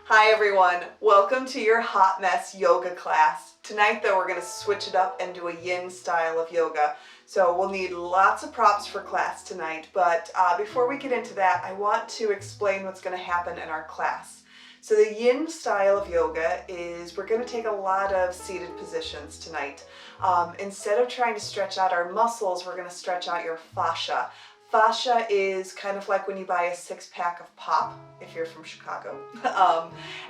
Hi everyone, welcome to your hot mess yoga class. Tonight though we're going to switch it up and do a yin style of yoga. So we'll need lots of props for class tonight, but before we get into that I want to explain what's going to happen in our class. So the yin style of yoga is we're going to take a lot of seated positions tonight. Instead of trying to stretch out our muscles, we're going to stretch out your fascia. Fascia is kind of like when you buy a six-pack of pop, if you're from Chicago.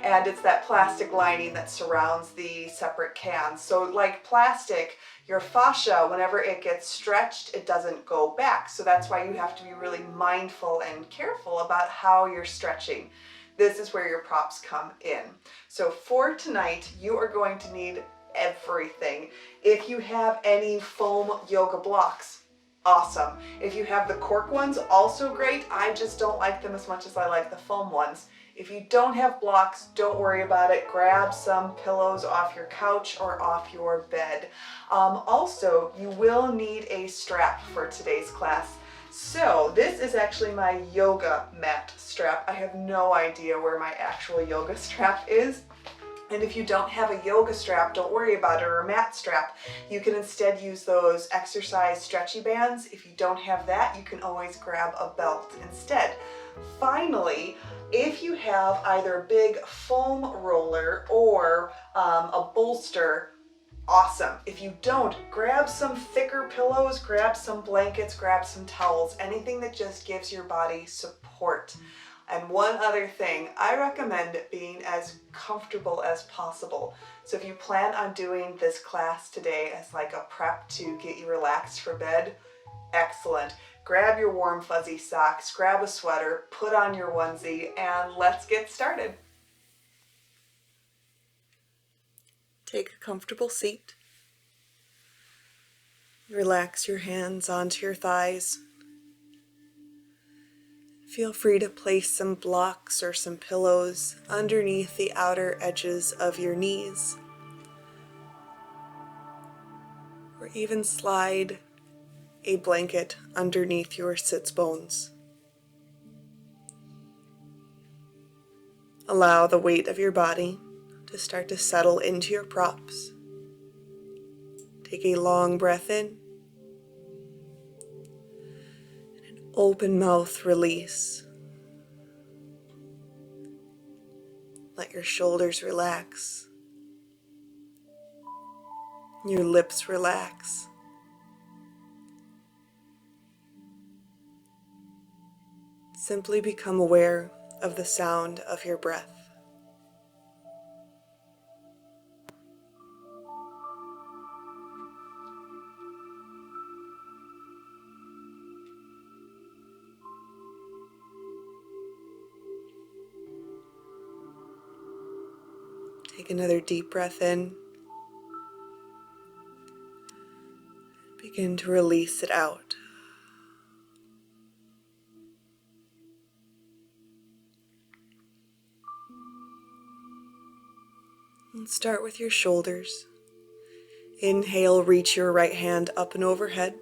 And it's that plastic lining that surrounds the separate cans. So like plastic, your fascia, whenever it gets stretched, it doesn't go back. So that's why you have to be really mindful and careful about how you're stretching. This is where your props come in. So for tonight, you are going to need everything. If you have any foam yoga blocks, awesome. If you have the cork ones, also great. I just don't like them as much as I like the foam ones. If you don't have blocks, don't worry about it. Grab some pillows off your couch or off your bed. Also, you will need a strap for today's class. So this is actually my yoga mat strap. I have no idea where my actual yoga strap is. And if you don't have a yoga strap, don't worry about it, or a mat strap. You can instead use those exercise stretchy bands. If you don't have that, you can always grab a belt instead. Finally, if you have either a big foam roller or a bolster, awesome. If you don't, grab some thicker pillows, grab some blankets, grab some towels, anything that just gives your body support. And one other thing, I recommend being as comfortable as possible. So if you plan on doing this class today as like a prep to get you relaxed for bed, excellent. Grab your warm fuzzy socks, grab a sweater, put on your onesie, and let's get started. Take a comfortable seat. Relax your hands onto your thighs. Feel free to place some blocks or some pillows underneath the outer edges of your knees, or even slide a blanket underneath your sits bones. Allow the weight of your body to start to settle into your props. Take a long breath in. Open mouth release. Let your shoulders relax. Your lips relax. Simply become aware of the sound of your breath. Take another deep breath in. Begin to release it out. And start with your shoulders. Inhale, reach your right hand up and overhead.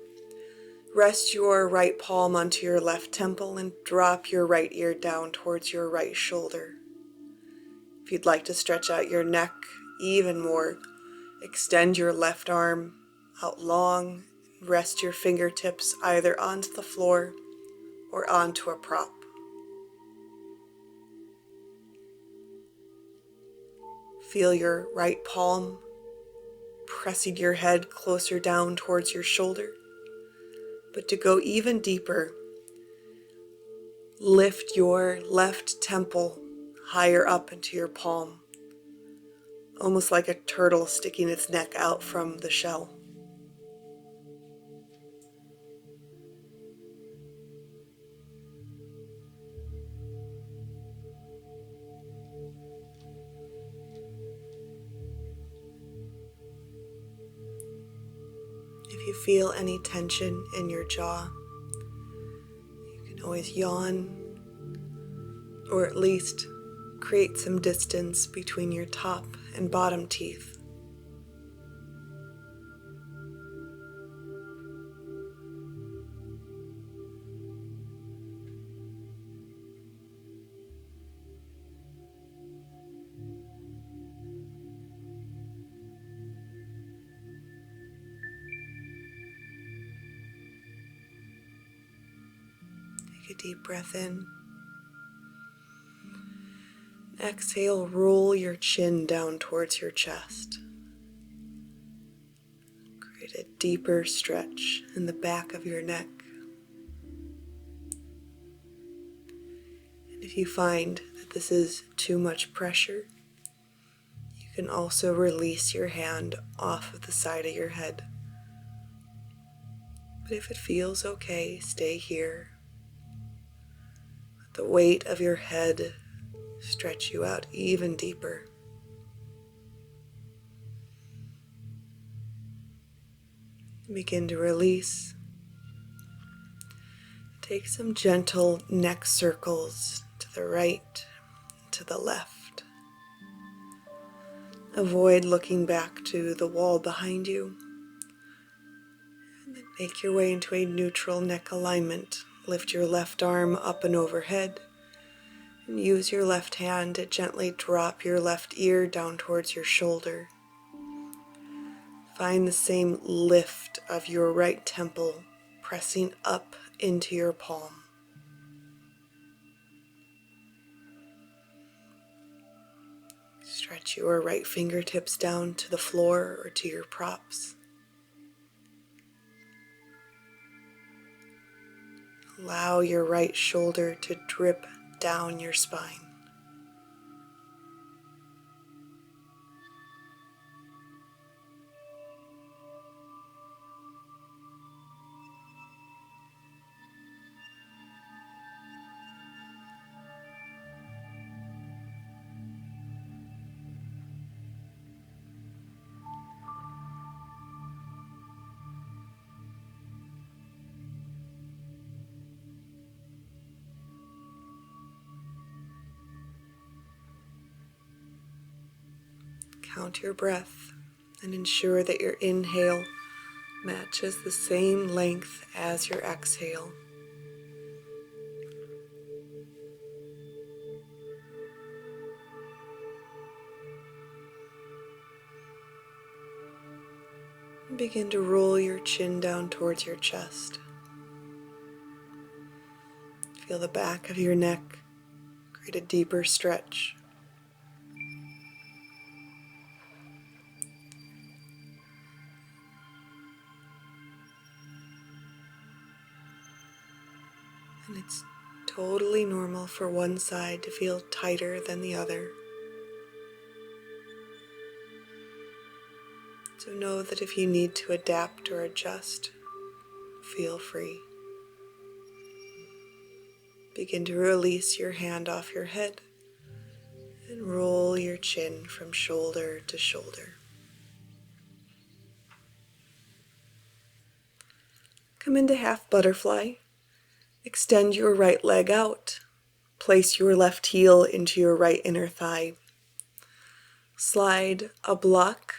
Rest your right palm onto your left temple and drop your right ear down towards your right shoulder. If you'd like to stretch out your neck even more, extend your left arm out long. Rest your fingertips either onto the floor or onto a prop. Feel your right palm pressing your head closer down towards your shoulder. But to go even deeper, lift your left temple higher up into your palm, almost like a turtle sticking its neck out from the shell. If you feel any tension in your jaw, you can always yawn, or at least create some distance between your top and bottom teeth. a deep breath in. Exhale, roll your chin down towards your chest. Create a deeper stretch in the back of your neck. And if you find that this is too much pressure, you can also release your hand off of the side of your head. But if it feels okay, stay here. Let the weight of your head stretch you out even deeper. Begin to release. Take some gentle neck circles to the right, to the left. Avoid looking back to the wall behind you. And then make your way into a neutral neck alignment. Lift your left arm up and overhead. And use your left hand to gently drop your left ear down towards your shoulder. Find the same lift of your right temple pressing up into your palm. Stretch your right fingertips down to the floor or to your props. Allow your right shoulder to drip down your spine. Count your breath and ensure that your inhale matches the same length as your exhale. And begin to roll your chin down towards your chest. Feel the back of your neck create a deeper stretch. And it's totally normal for one side to feel tighter than the other. So know that if you need to adapt or adjust, feel free. Begin to release your hand off your head and roll your chin from shoulder to shoulder. Come into half butterfly. Extend your right leg out. Place your left heel into your right inner thigh. Slide a block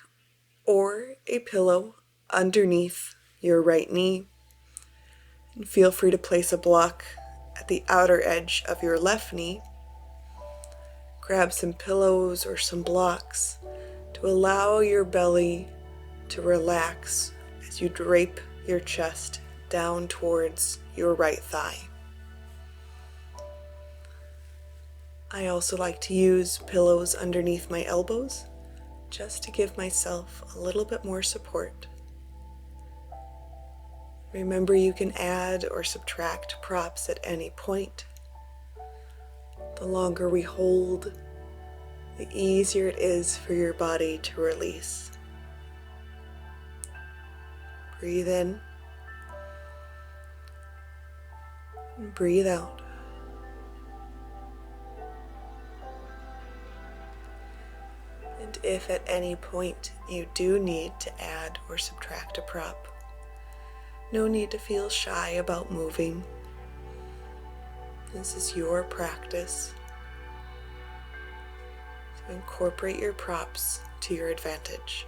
or a pillow underneath your right knee. And feel free to place a block at the outer edge of your left knee. Grab some pillows or some blocks to allow your belly to relax as you drape your chest down towards your right thigh. I also like to use pillows underneath my elbows just to give myself a little bit more support. Remember, you can add or subtract props at any point. The longer we hold, the easier it is for your body to release. Breathe in and breathe out. And if at any point you do need to add or subtract a prop, no need to feel shy about moving. This is your practice. So incorporate your props to your advantage.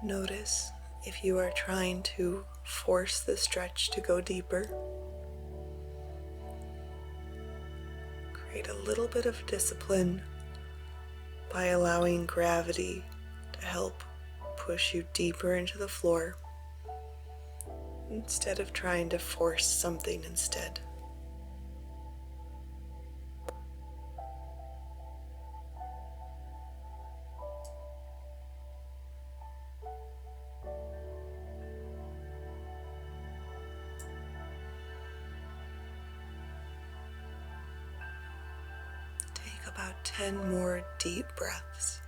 Notice if you are trying to force the stretch to go deeper. Create a little bit of discipline by allowing gravity to help push you deeper into the floor instead of trying to force something instead. Take about 10 more deep breaths.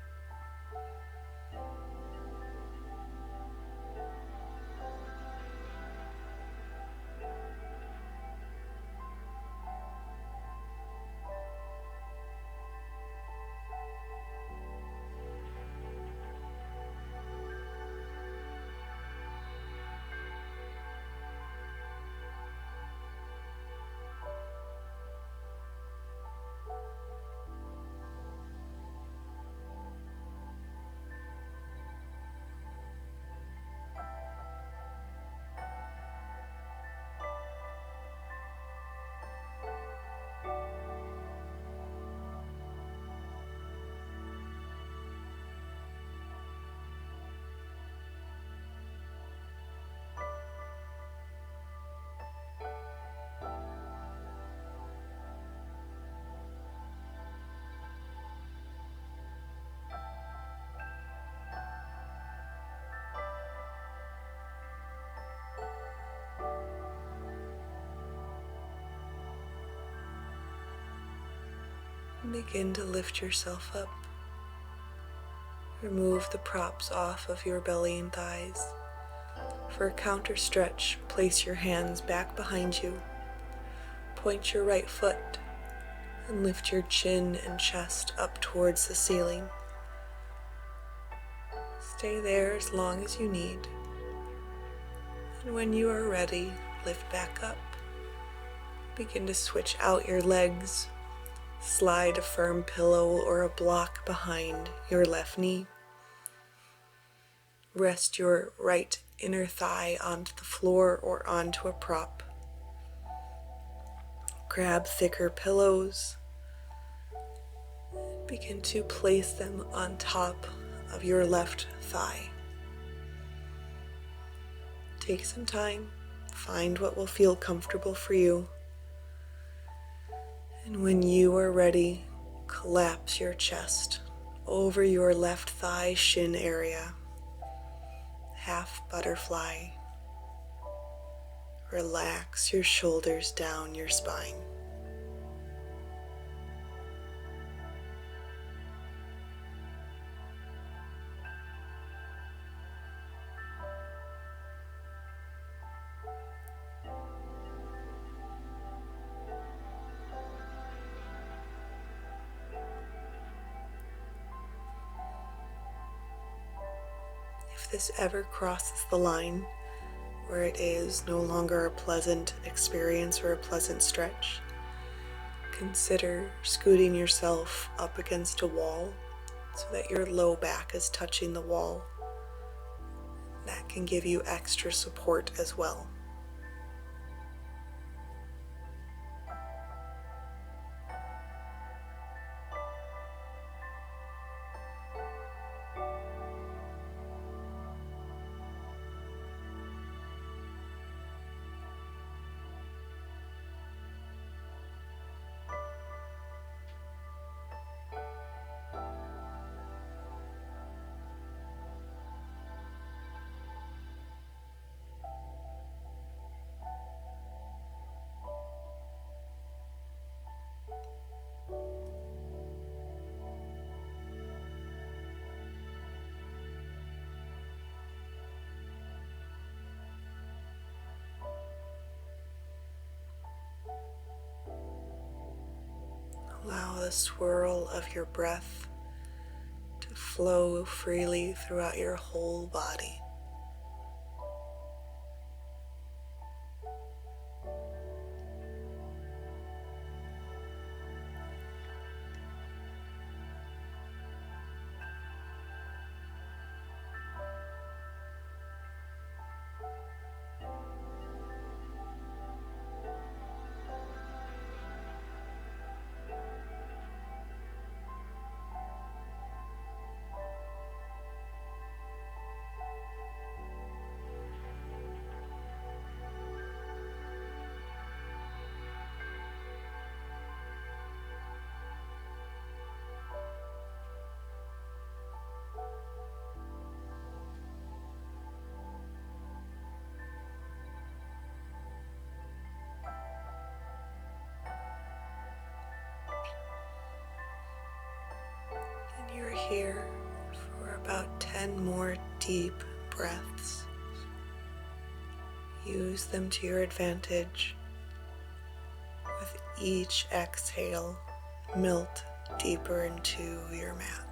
Begin to lift yourself up. Remove the props off of your belly and thighs. For a counter stretch, place your hands back behind you. Point your right foot and lift your chin and chest up towards the ceiling. Stay there as long as you need. And when you are ready, lift back up. Begin to switch out your legs. Slide a firm pillow or a block behind your left knee. Rest your right inner thigh onto the floor or onto a prop. Grab thicker pillows. Begin to place them on top of your left thigh. Take some time. Find what will feel comfortable for you. And when you are ready, collapse your chest over your left thigh shin area. Half butterfly. Relax your shoulders down your spine. If this ever crosses the line where it is no longer a pleasant experience or a pleasant stretch, consider scooting yourself up against a wall so that your low back is touching the wall. That can give you extra support as well. Allow the swirl of your breath to flow freely throughout your whole body. here for about 10 more deep breaths. Use them to your advantage. With each exhale, melt deeper into your mat.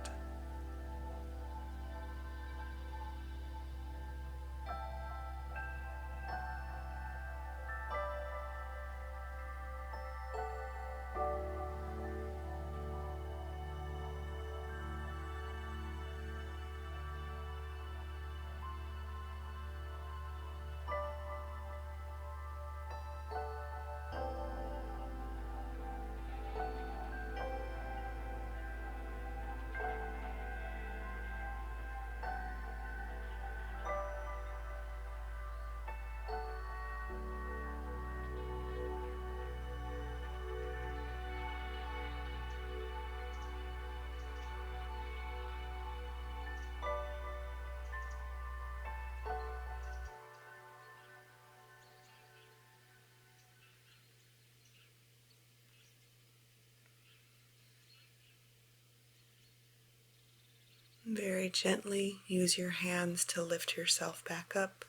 Very gently use your hands to lift yourself back up.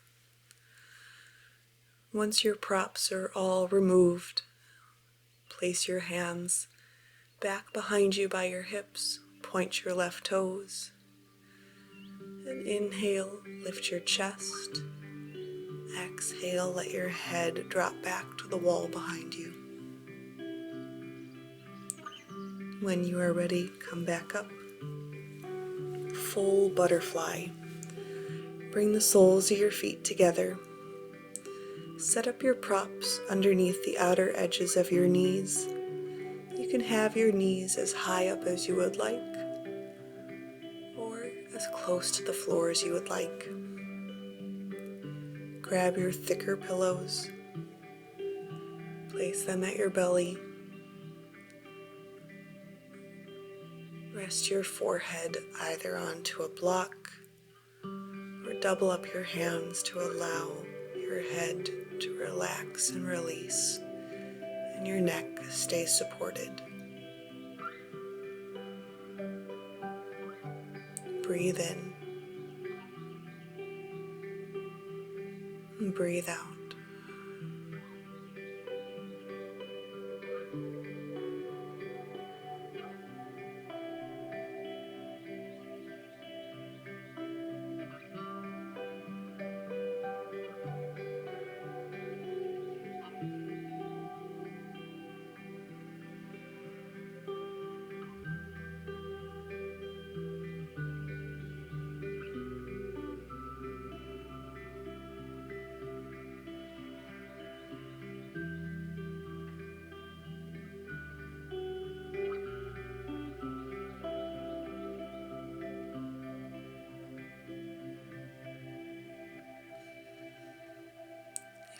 Once your props are all removed, place your hands back behind you by your hips, point your left toes, and inhale, lift your chest. Exhale, let your head drop back to the wall behind you. When you are ready, come back up. Full butterfly. Bring the soles of your feet together. Set up your props underneath the outer edges of your knees. You can have your knees as high up as you would like, or as close to the floor as you would like. Grab your thicker pillows. Place them at your belly. Rest your forehead either onto a block or double up your hands to allow your head to relax and release, and your neck stay supported. Breathe in and breathe out.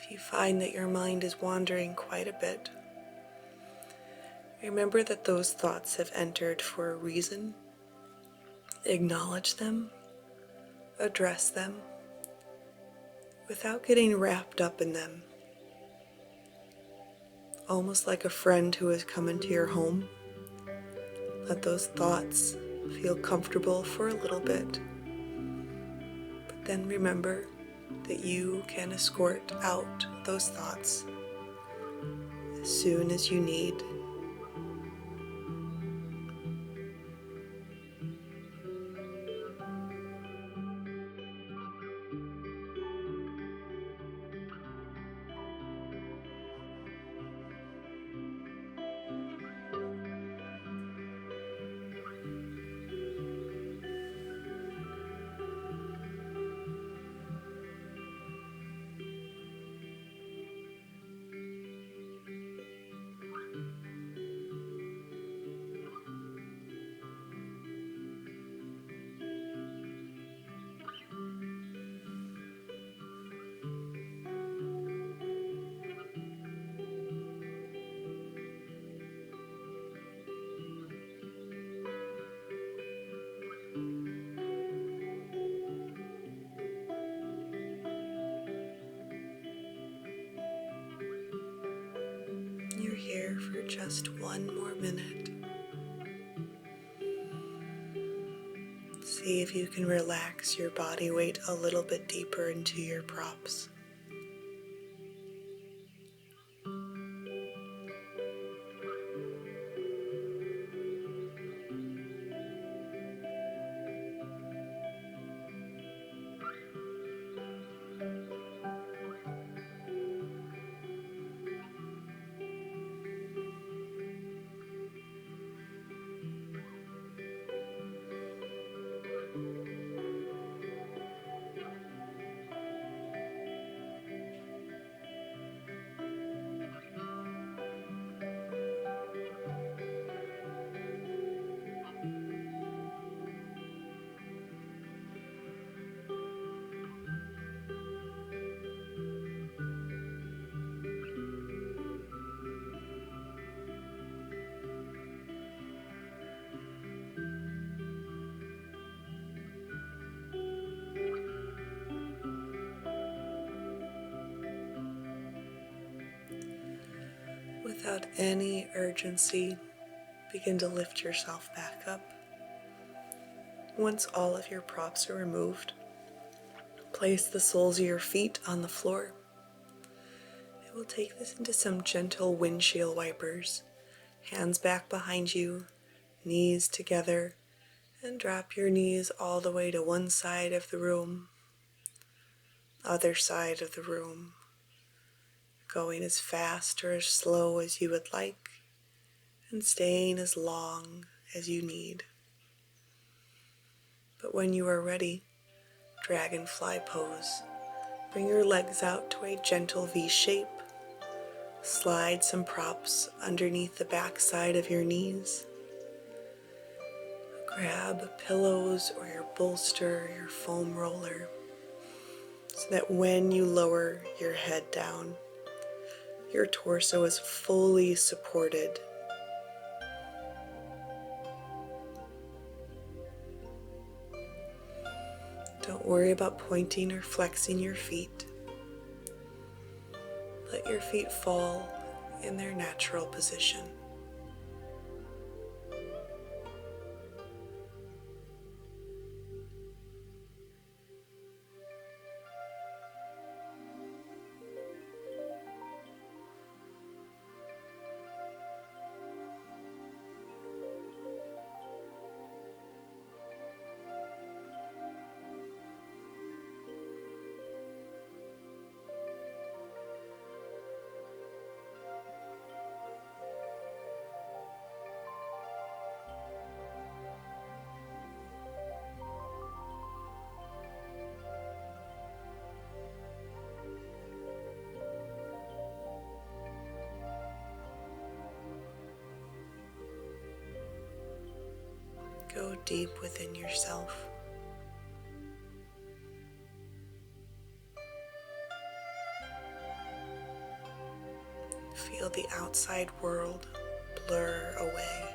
If you find that your mind is wandering quite a bit, remember that those thoughts have entered for a reason. Acknowledge them, address them, without getting wrapped up in them. Almost like a friend who has come into your home. Let those thoughts feel comfortable for a little bit, but then remember that you can escort out those thoughts as soon as you need. You're here for just one more minute. See if you can relax your body weight a little bit deeper into your props. Without any urgency, begin to lift yourself back up. Once all of your props are removed, place the soles of your feet on the floor. I will take this into some gentle windshield wipers. Hands back behind you, knees together, and drop your knees all the way to one side of the room, other side of the room, going as fast or as slow as you would like, and staying as long as you need. But when you are ready, dragonfly pose. Bring your legs out to a gentle V shape. Slide some props underneath the back side of your knees. Grab pillows or your bolster, your foam roller, so that when you lower your head down, your torso is fully supported. Don't worry about pointing or flexing your feet. Let your feet fall in their natural position. Go deep within yourself. Feel the outside world blur away.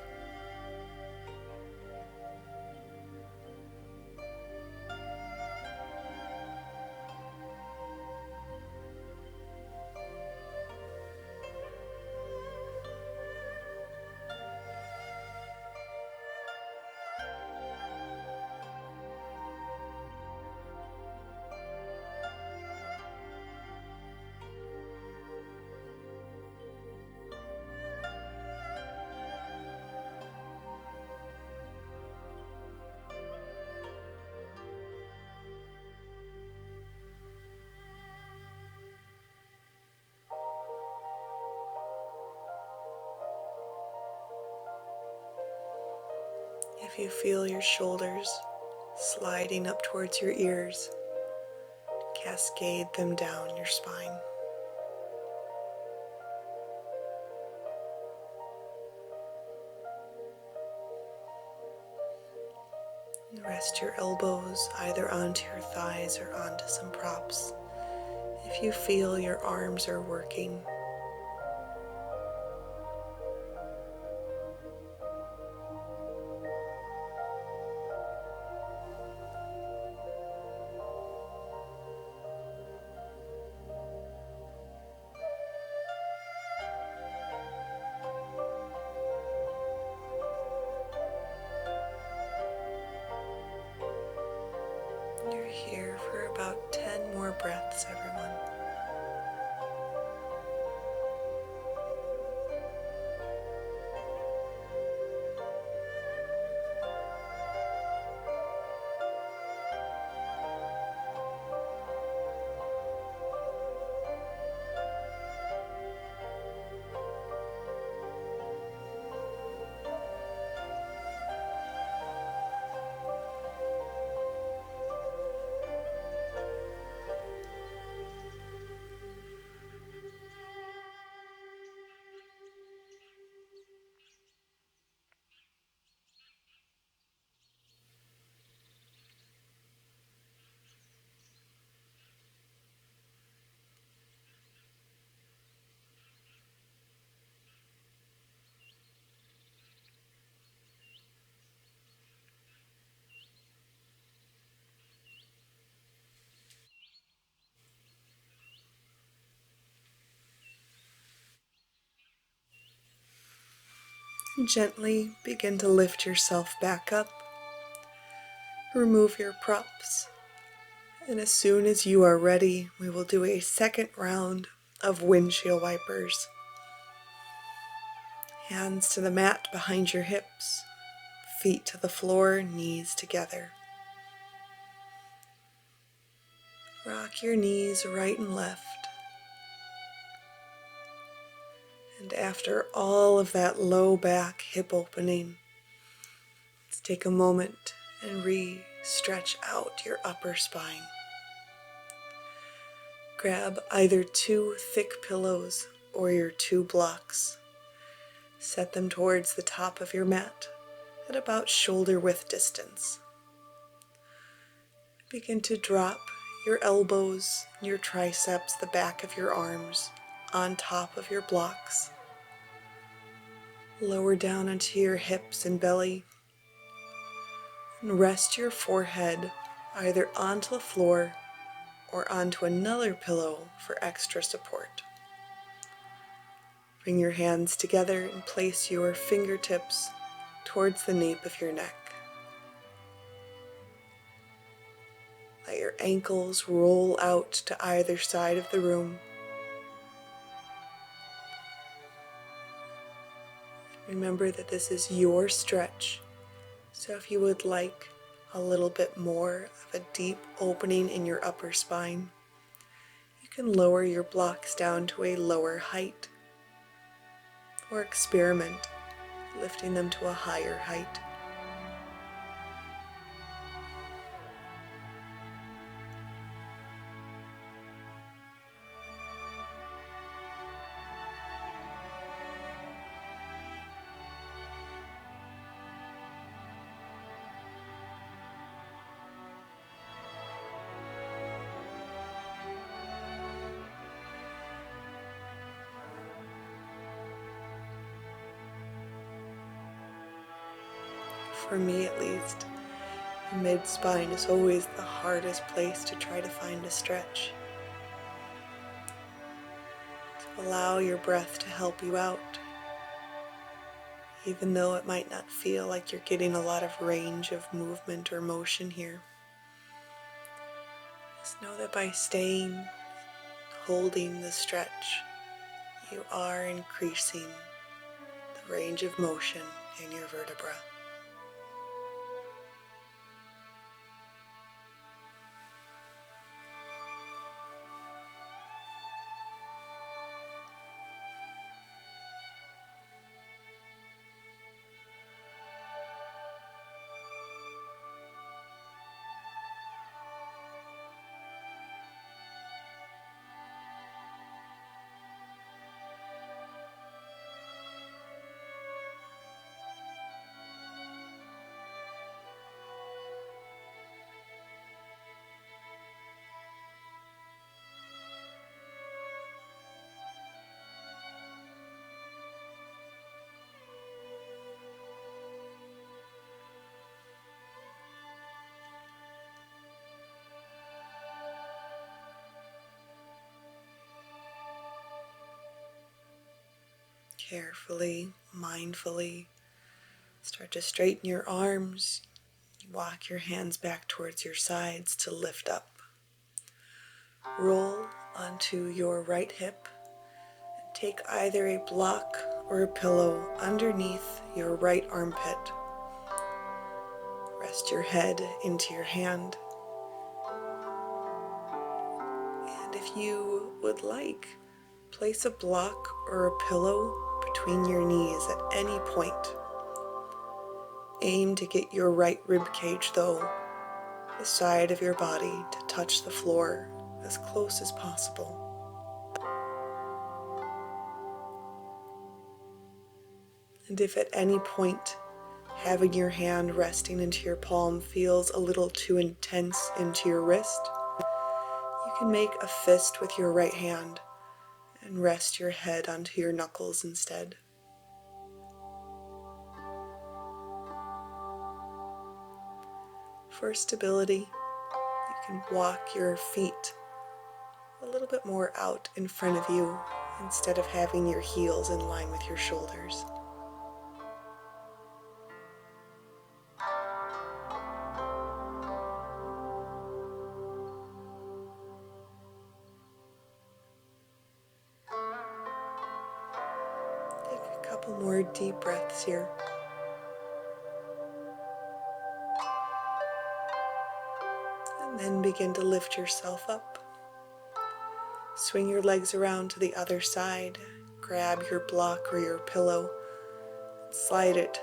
If you feel your shoulders sliding up towards your ears, cascade them down your spine. Rest your elbows either onto your thighs or onto some props. If you feel your arms are working, here for about 10 more breaths, everyone. Gently begin to lift yourself back up. Remove your props. And as soon as you are ready, we will do a second round of windshield wipers. Hands to the mat behind your hips. Feet to the floor, knees together. Rock your knees right and left. And after all of that low back hip opening, let's take a moment and stretch out your upper spine. Grab either 2 thick pillows or your 2 blocks. Set them towards the top of your mat at about shoulder width distance. Begin to drop your elbows, your triceps, the back of your arms on top of your blocks. Lower down onto your hips and belly. And rest your forehead either onto the floor or onto another pillow for extra support. Bring your hands together and place your fingertips towards the nape of your neck. Let your ankles roll out to either side of the room. Remember that this is your stretch, so if you would like a little bit more of a deep opening in your upper spine, you can lower your blocks down to a lower height, or experiment lifting them to a higher height. For me at least, the mid-spine is always the hardest place to try to find a stretch. So allow your breath to help you out, even though it might not feel like you're getting a lot of range of movement or motion here. Just know that by staying, holding the stretch, you are increasing the range of motion in your vertebra. Carefully, mindfully, start to straighten your arms, Walk your hands back towards your sides to lift up. Roll onto your right hip and take either a block or a pillow underneath your right armpit. Rest your head into your hand. And if you would like, place a block or a pillow between your knees at any point. Aim to get your right rib cage, though, the side of your body to touch the floor as close as possible. And if at any point having your hand resting into your palm feels a little too intense into your wrist, you can make a fist with your right hand and rest your head onto your knuckles instead. For stability, you can walk your feet a little bit more out in front of you instead of having your heels in line with your shoulders. Take a couple more deep breaths here. And then begin to lift yourself up. Swing your legs around to the other side. Grab your block or your pillow. Slide it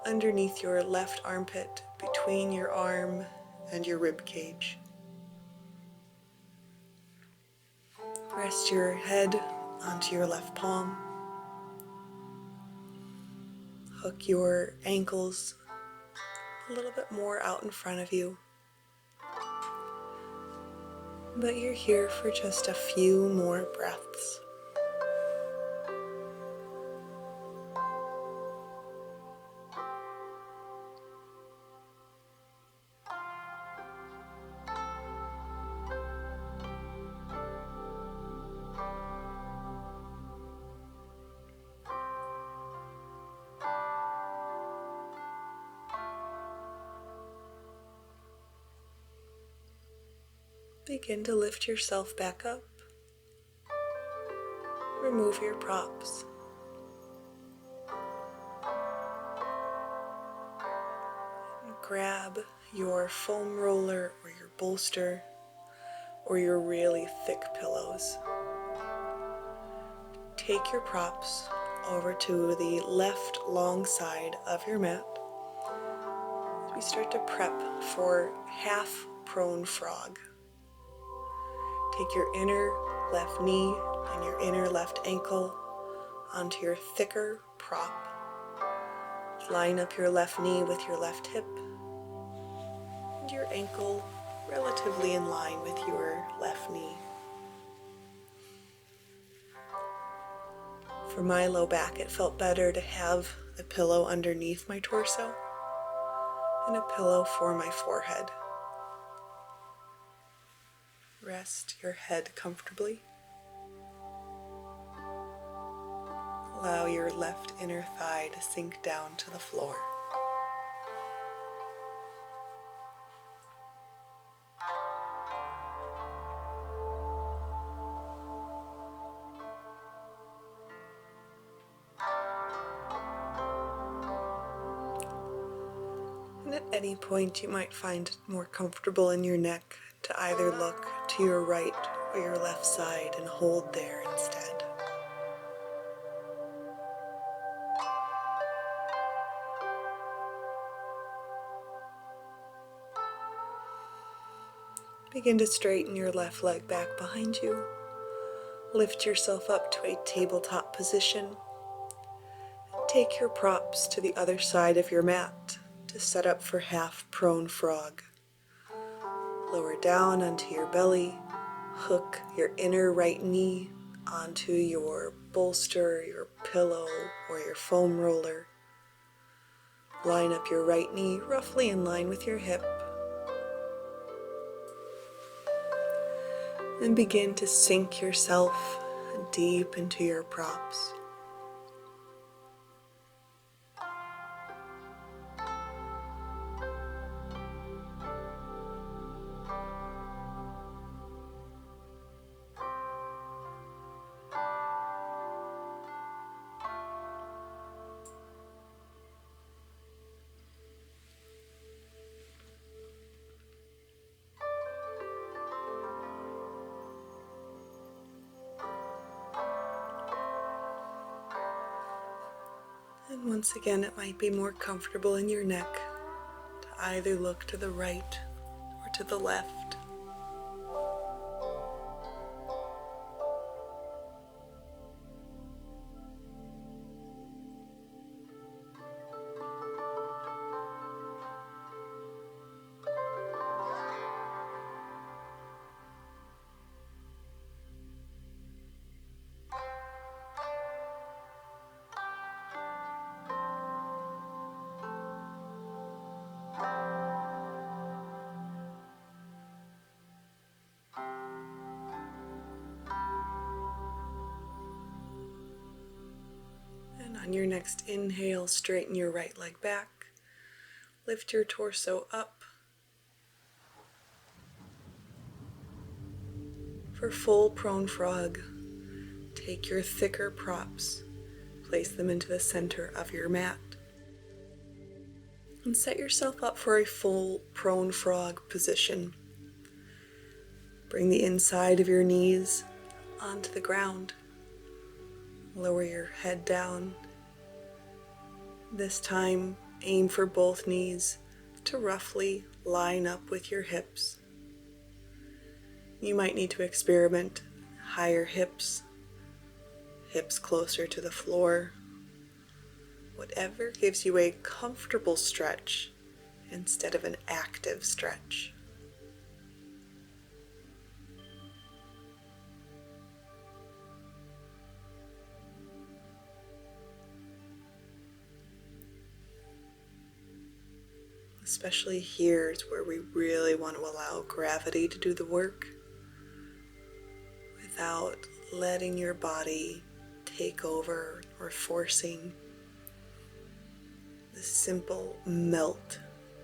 underneath your left armpit between your arm and your rib cage. Rest your head onto your left palm. Hook your ankles a little bit more out in front of you. But you're here for just a few more breaths. Begin to lift yourself back up. Remove your props. And grab your foam roller or your bolster or your really thick pillows. Take your props over to the left long side of your mat as we start to prep for half prone frog. Take your inner left knee and your inner left ankle onto your thicker prop. Line up your left knee with your left hip and your ankle relatively in line with your left knee. For my low back, it felt better to have a pillow underneath my torso and a pillow for my forehead. Rest your head comfortably. Allow your left inner thigh to sink down to the floor. And at any point you might find it more comfortable in your neck to either look to your right or your left side and hold there instead. Begin to straighten your left leg back behind you. Lift yourself up to a tabletop position. Take your props to the other side of your mat to set up for half prone frog. Lower down onto your belly. Hook your inner right knee onto your bolster, your pillow, or your foam roller. Line up your right knee roughly in line with your hip. And begin to sink yourself deep into your props. Once again, it might be more comfortable in your neck to either look to the right or to the left. And on your next inhale, straighten your right leg back. Lift your torso up. For full prone frog, take your thicker props, place them into the center of your mat, and set yourself up for a full prone frog position. Bring the inside of your knees onto the ground. Lower your head down. This time, aim for both knees to roughly line up with your hips. You might need to experiment higher hips, hips closer to the floor, whatever gives you a comfortable stretch instead of an active stretch. Especially here is where we really want to allow gravity to do the work without letting your body take over or forcing the simple melt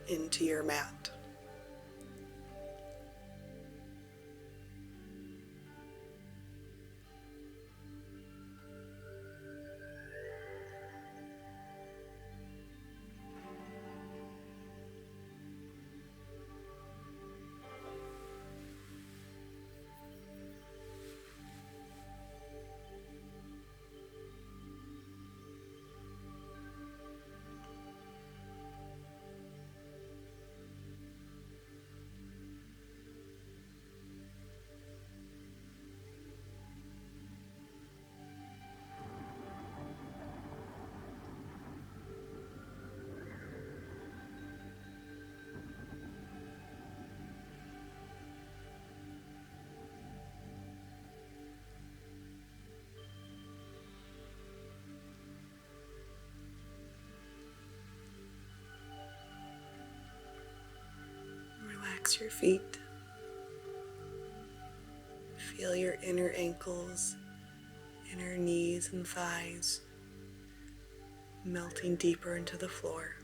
into your mat. Relax your feet. Feel your inner ankles, inner knees and thighs melting deeper into the floor.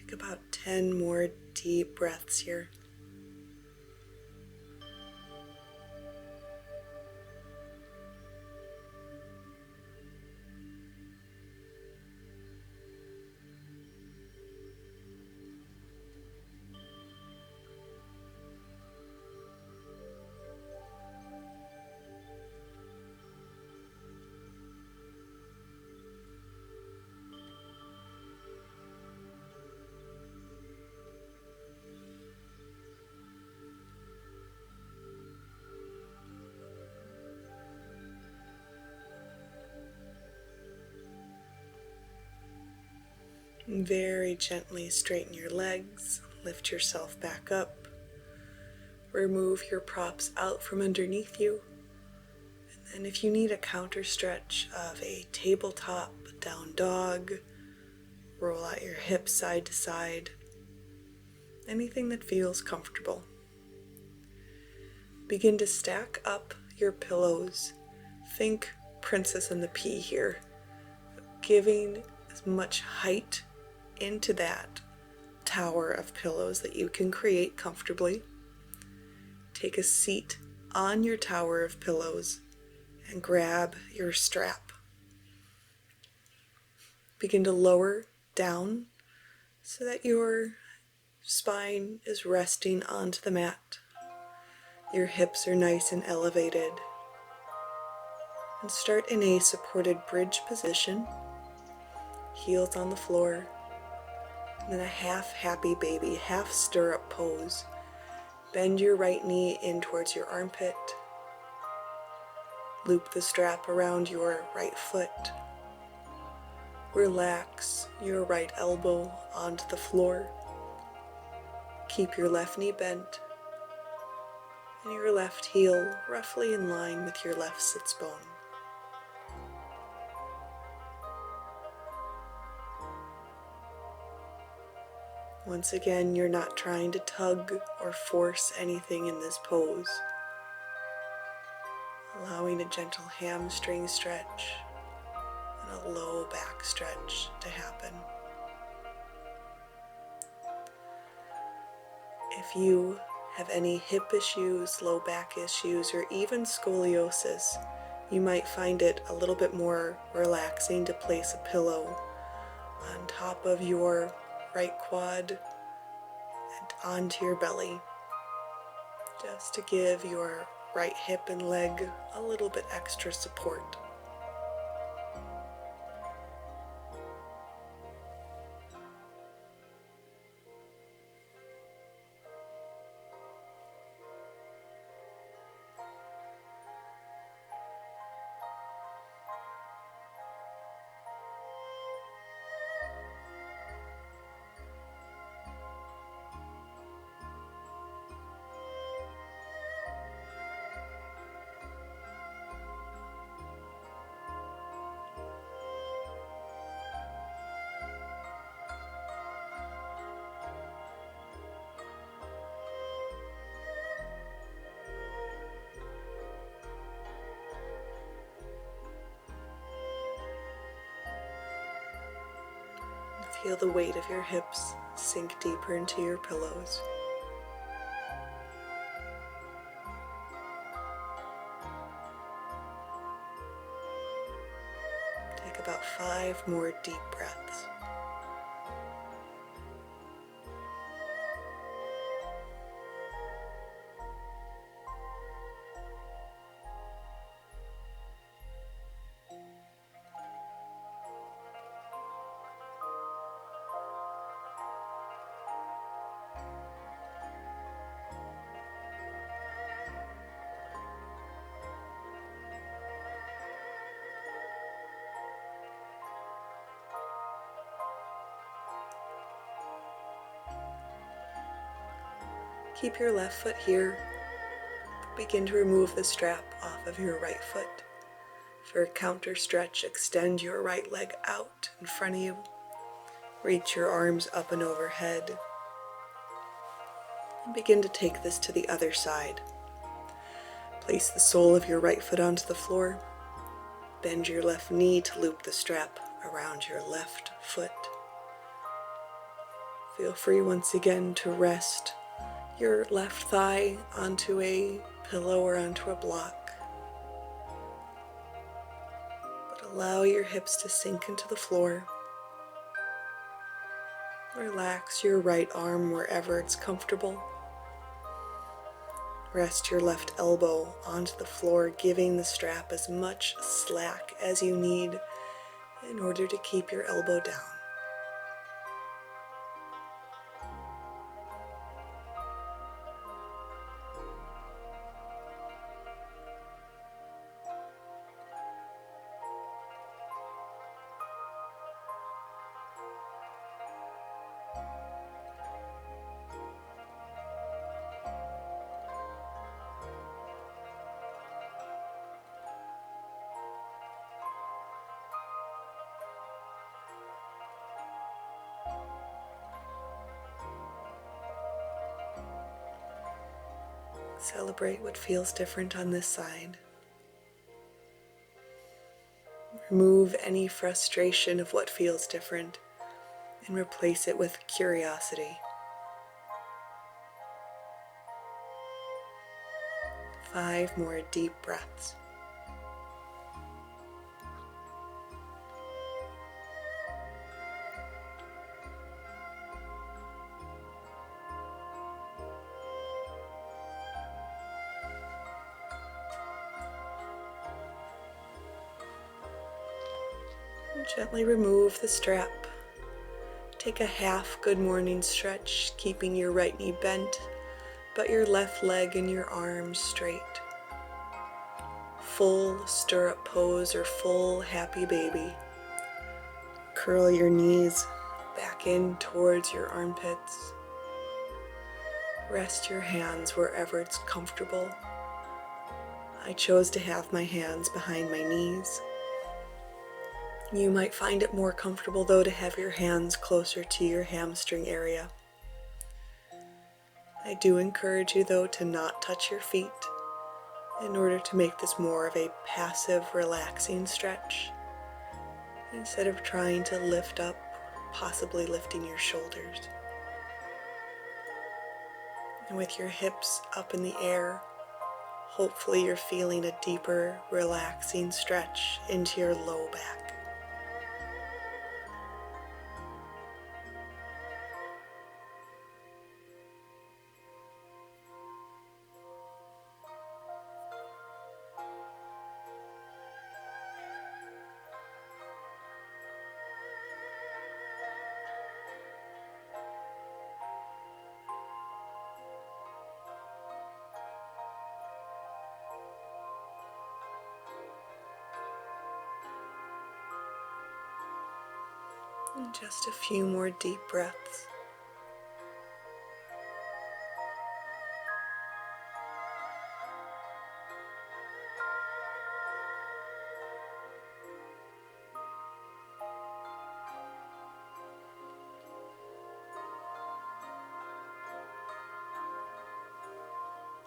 Take about 10 more deep breaths here. Very gently straighten your legs, lift yourself back up, remove your props out from underneath you, and then if you need a counter stretch of a tabletop down dog, roll out your hips side to side, anything that feels comfortable. Begin to stack up your pillows. Think Princess and the Pea here, giving as much height into that tower of pillows that you can create comfortably. Take a seat on your tower of pillows and grab your strap. Begin to lower down so that your spine is resting onto the mat. Your hips are nice and elevated. And start in a supported bridge position, heels on the floor, and then a half happy baby, half stirrup pose. Bend your right knee in towards your armpit. Loop the strap around your right foot. Relax your right elbow onto the floor. Keep your left knee bent and your left heel roughly in line with your left sits bone. Once again, you're not trying to tug or force anything in this pose. Allowing a gentle hamstring stretch and a low back stretch to happen. If you have any hip issues, low back issues, or even scoliosis, you might find it a little bit more relaxing to place a pillow on top of your right quad and onto your belly, just to give your right hip and leg a little bit extra support. Feel the weight of your hips sink deeper into your pillows. Take about 5 more deep breaths. Keep your left foot here. Begin to remove the strap off of your right foot. For a counter stretch, extend your right leg out in front of you. Reach your arms up and overhead. And begin to take this to the other side. Place the sole of your right foot onto the floor. Bend your left knee to loop the strap around your left foot. Feel free once again to rest your left thigh onto a pillow or onto a block. But allow your hips to sink into the floor. Relax your right arm wherever it's comfortable. Rest your left elbow onto the floor, giving the strap as much slack as you need in order to keep your elbow down. Celebrate what feels different on this side. Remove any frustration of what feels different and replace it with curiosity. 5 more deep breaths. Gently remove the strap. Take a half good morning stretch, keeping your right knee bent, but your left leg and your arms straight. Full stirrup pose or full happy baby. Curl your knees back in towards your armpits. Rest your hands wherever it's comfortable. I chose to have my hands behind my knees. You might find it more comfortable though to have your hands closer to your hamstring area. I do encourage you though to not touch your feet in order to make this more of a passive, relaxing stretch instead of trying to lift up, possibly lifting your shoulders. And with your hips up in the air, hopefully you're feeling a deeper, relaxing stretch into your low back. And just a few more deep breaths.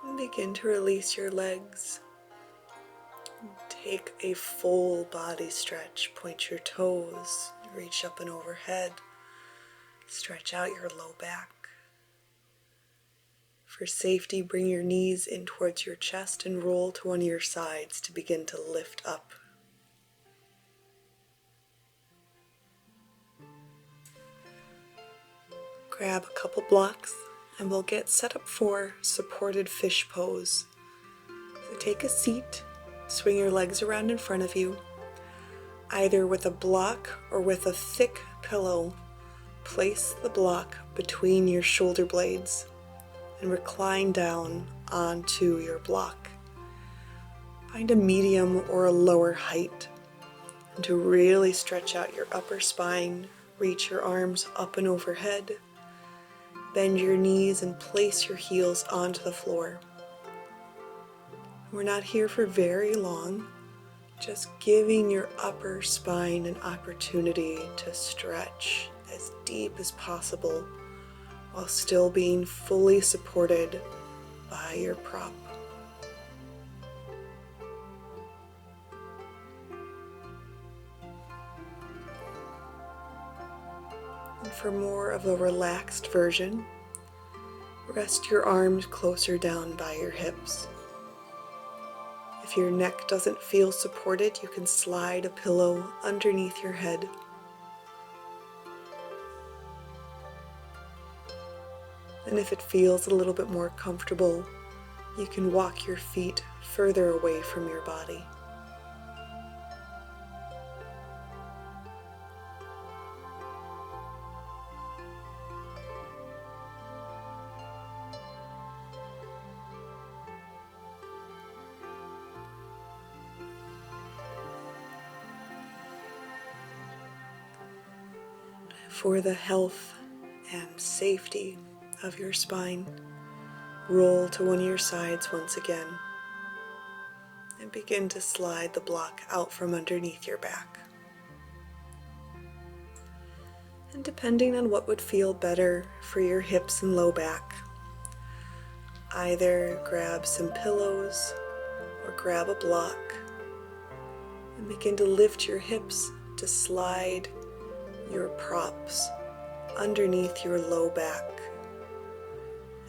And begin to release your legs. Take a full body stretch. Point your toes, reach up and overhead. Stretch out your low back. For safety, bring your knees in towards your chest and roll to one of your sides to begin to lift up. Grab a couple blocks and we'll get set up for supported fish pose. So take a seat, swing your legs around in front of you, either with a block or with a thick pillow. Place the block between your shoulder blades and recline down onto your block. Find a medium or a lower height, and to really stretch out your upper spine, reach your arms up and overhead, bend your knees and place your heels onto the floor. We're not here for very long, just giving your upper spine an opportunity to stretch as deep as possible while still being fully supported by your prop. And for more of a relaxed version, rest your arms closer down by your hips. If your neck doesn't feel supported, you can slide a pillow underneath your head. And if it feels a little bit more comfortable, you can walk your feet further away from your body. For the health and safety of your spine, roll to one of your sides once again and begin to slide the block out from underneath your back. And depending on what would feel better for your hips and low back, Either grab some pillows or grab a block and begin to lift your hips to slide your props underneath your low back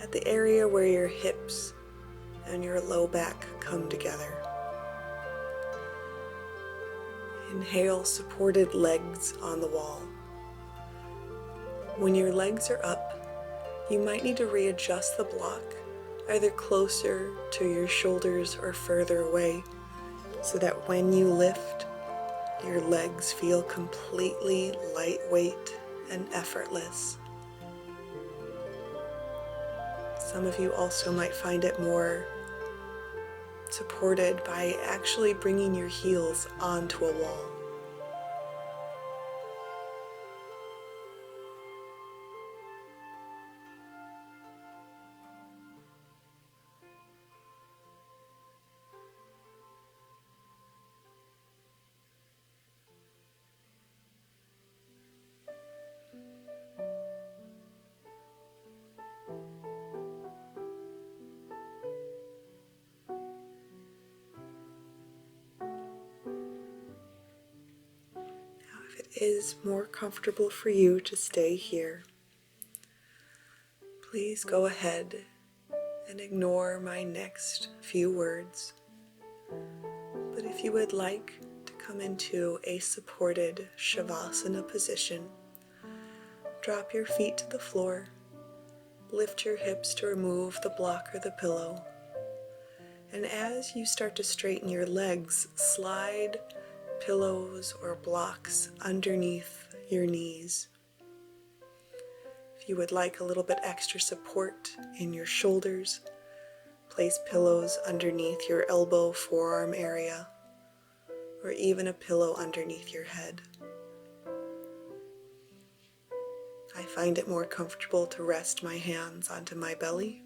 at the area where your hips and your low back come together. Inhale, supported legs on the wall. When your legs are up, you might need to readjust the block, either closer to your shoulders or further away, so that when you lift, your legs feel completely lightweight and effortless. Some of you also might find it more supported by actually bringing your heels onto a wall. It is more comfortable for you to stay here. Please go ahead and ignore my next few words. But if you would like to come into a supported Shavasana position, drop your feet to the floor, lift your hips to remove the block or the pillow, and as you start to straighten your legs, slide pillows or blocks underneath your knees. If you would like a little bit extra support in your shoulders, place pillows underneath your elbow, forearm area, or even a pillow underneath your head. I find it more comfortable to rest my hands onto my belly.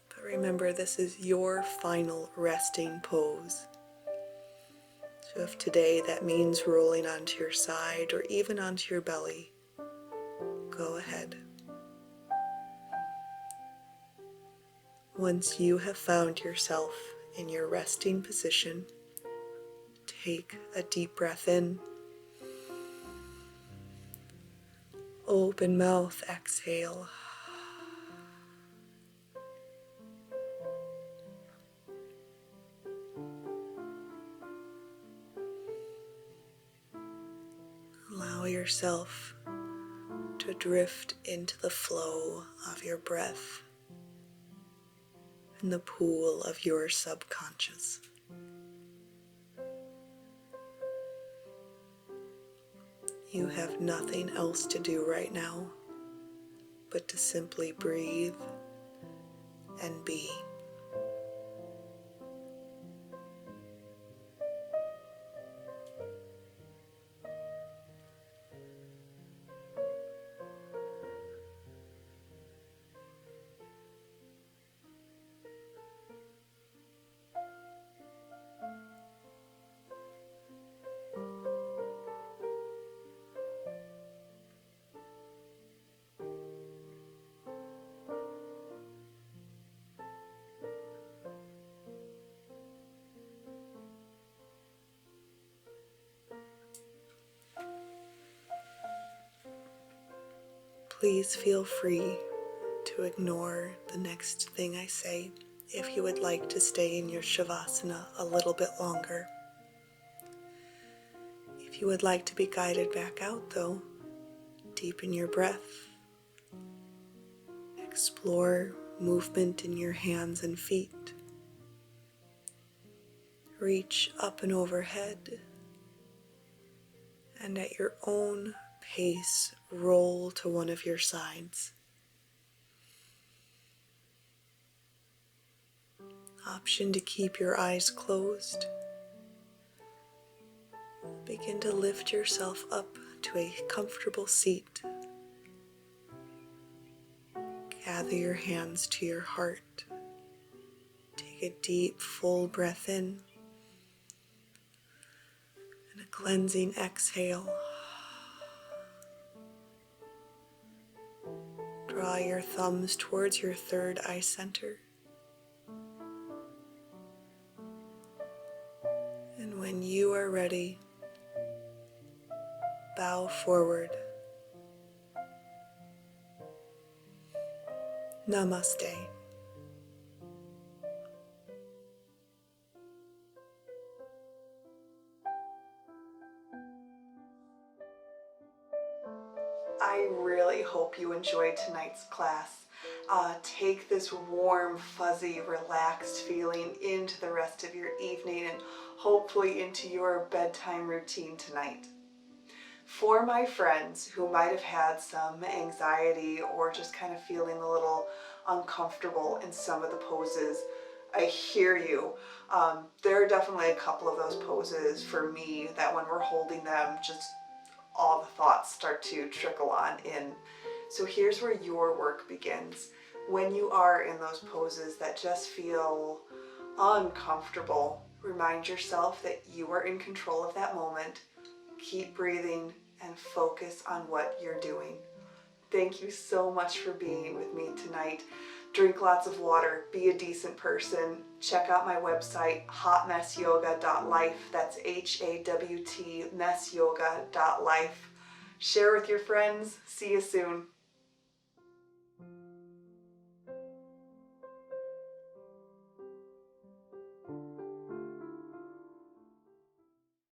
But remember, this is your final resting pose. So if today that means rolling onto your side or even onto your belly, go ahead. Once you have found yourself in your resting position, take a deep breath in. Open mouth, exhale. Allow yourself to drift into the flow of your breath in the pool of your subconscious. You have nothing else to do right now but to simply breathe and be. Please feel free to ignore the next thing I say if you would like to stay in your Shavasana a little bit longer. If you would like to be guided back out though, deepen your breath. Explore movement in your hands and feet. Reach up and overhead, and at your own pace, roll to one of your sides. Option to keep your eyes closed. Begin to lift yourself up to a comfortable seat. Gather your hands to your heart. Take a deep, full breath in and a cleansing exhale. Draw Draw your thumbs towards your third eye center. And when you are ready, bow forward. Namaste. I really hope you enjoyed tonight's class. Take this warm, fuzzy, relaxed feeling into the rest of your evening and hopefully into your bedtime routine tonight. For my friends who might have had some anxiety or just kind of feeling a little uncomfortable in some of the poses, I hear you. There are definitely a couple of those poses for me that when we're holding them, just all the thoughts start to trickle on in. So here's where your work begins. When you are in those poses that just feel uncomfortable, remind yourself that you are in control of that moment. Keep breathing and focus on what you're doing. Thank you so much for being with me tonight. Drink lots of water, be a decent person. Check out my website, hotmessyoga.life. That's HAWT messyoga.life. Share with your friends. See you soon.